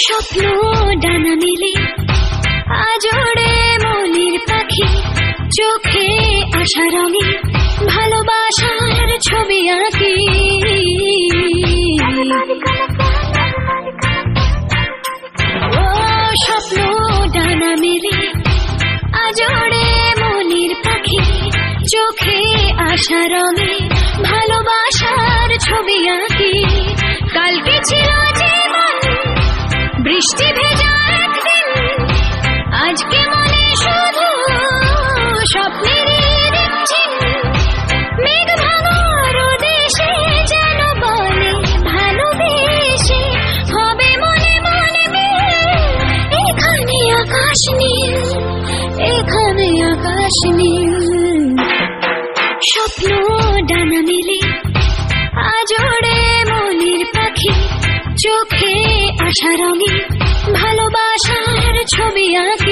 স্বপ্ন ডানা মেলে আজোড়ে মনের পাখি, চোখে আশা রঙে ভালোবাসার ছবি আঁকি। ও স্বপ্ন ডানা মেলে আজোড়ে মনের পাখি, চোখে আশা রঙে ভালোবাসার ছবি আঁকি। কালকে ছিল জীবন বৃষ্টি ভেজা একদিন, আজকে মনে শুধু স্বপ্নেরই রিমঝিম। মেঘ ভাঙার দেশে যেন বলে ভালোবেসে হবে মনে মনে মিল। এখানে আকাশ নীল, এখানে আকাশ নীল। স্বপ্ন ডানা মেলে আজোড়ে মনের পাখি, চোখে আশা রঙে ভালোবাসার ছবি আঁকি।